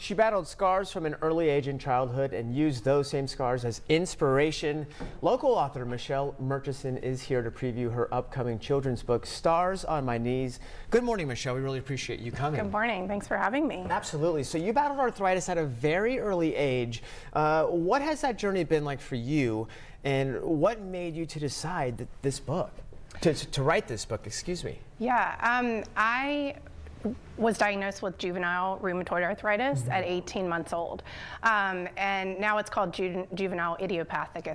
She battled scars from an early age in childhood and used those same scars as inspiration. Local author Michelle Murchison is here to preview her upcoming children's book, Stars on My Knees. Good morning, Michelle. We really appreciate you coming. Good morning. Thanks for having me. Absolutely. So you battled arthritis at a very early age. What has that journey been like for you, and what made you to decide that this book, to write this book, excuse me? Yeah, I was diagnosed with juvenile rheumatoid arthritis at 18 months old. And now it's called juvenile idiopathic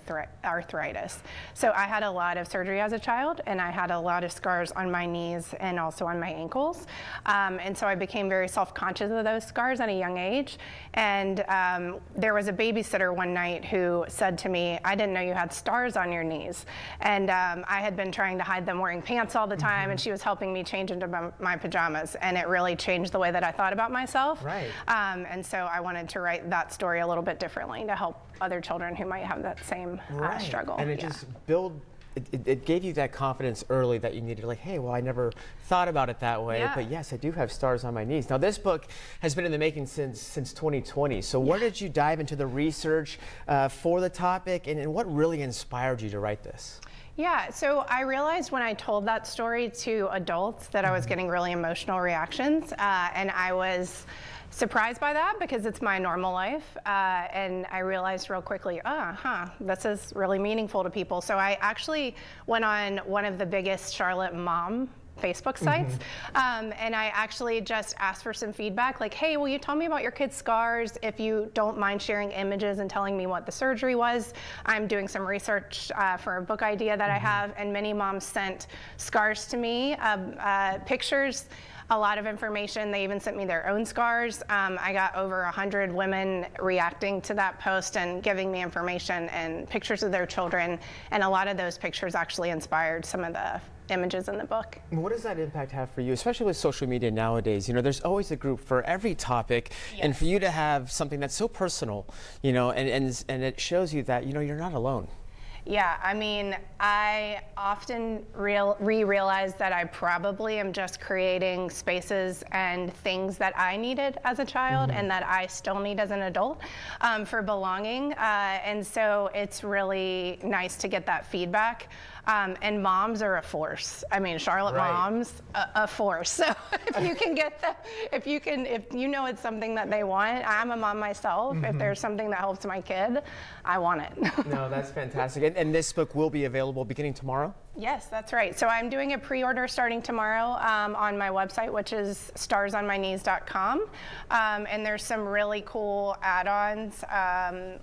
arthritis. So I had a lot of surgery as a child, and I had a lot of scars on my knees and also on my ankles. And so I became very self-conscious of those scars at a young age. And there was a babysitter one night who said to me, "I didn't know you had stars on your knees." And I had been trying to hide them wearing pants all the time, and she was helping me change into my pajamas. And it really changed the way that I thought about myself. Right. And so I wanted to write that story a little bit differently to help other children who might have that same struggle. And it just it gave you that confidence early that you needed, like, hey, well, I never thought about it that way, but yes, I do have stars on my knees. Now, this book has been in the making since 2020. So where did you dive into the research for the topic, and what really inspired you to write this? Yeah, so I realized when I told that story to adults that I was getting really emotional reactions, and I was surprised by that because it's my normal life, and I realized real quickly, this is really meaningful to people. So I actually went on one of the biggest Charlotte mom Facebook sites, and I actually just asked for some feedback, like, hey, will you tell me about your kids' scars? If you don't mind sharing images and telling me what the surgery was. I'm doing some research for a book idea that I have, and many moms sent scars to me, pictures, a lot of information. They even sent me their own scars. I got over 100 women reacting to that post and giving me information and pictures of their children, and a lot of those pictures actually inspired some of the images in the book. What does that impact have for you, especially with social media nowadays? You know, there's always a group for every topic, and for you to have something that's so personal, you know, and it shows you that, you know, you're not alone. Yeah, I mean, I often realize that I probably am just creating spaces and things that I needed as a child and that I still need as an adult for belonging. And so it's really nice to get that feedback. And moms are a force. I mean, Charlotte moms, a force. So if you can get them, if you know it's something that they want, I'm a mom myself. If there's something that helps my kid, I want it. No, that's fantastic. And this book will be available beginning tomorrow? Yes, that's right. So I'm doing a pre-order starting tomorrow on my website, which is starsonmyknees.com. And there's some really cool add-ons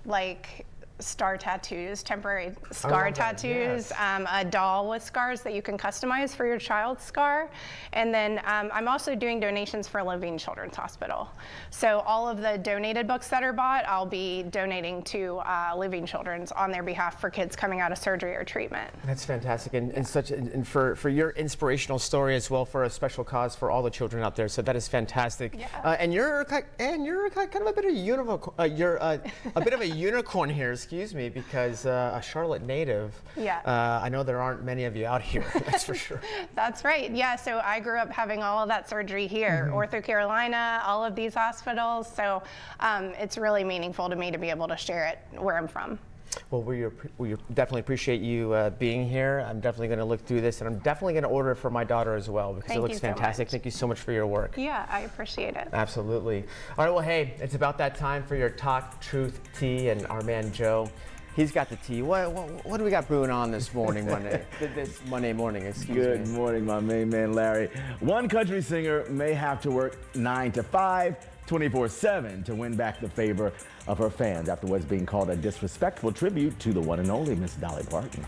like star tattoos, temporary scar tattoos, a doll with scars that you can customize for your child's scar. And then I'm also doing donations for Levine Children's Hospital. So all of the donated books that are bought, I'll be donating to Levine Children's on their behalf for kids coming out of surgery or treatment. That's fantastic, and for your inspirational story as well, for a special cause for all the children out there. So that is fantastic. Yeah. And you're kind of a bit of a unicorn. You're a bit of a unicorn here. Excuse me, because a Charlotte native, I know there aren't many of you out here, that's for sure. That's right, yeah, so I grew up having all of that surgery here, Ortho Carolina, all of these hospitals, so it's really meaningful to me to be able to share it where I'm from. Well, we definitely appreciate you being here. I'm definitely going to look through this, and I'm definitely going to order it for my daughter as well, because it looks fantastic. Thank you so much for your work. Yeah, I appreciate it. Absolutely. All right, well, hey, it's about that time for your Talk Truth tea, and our man Joe, he's got the tea. What do we got brewing on this morning, this Monday morning, excuse me? Good morning, my main man Larry. One country singer may have to work 9 to 5, 24/7 to win back the favor of her fans after what's being called a disrespectful tribute to the one and only Miss Dolly Parton.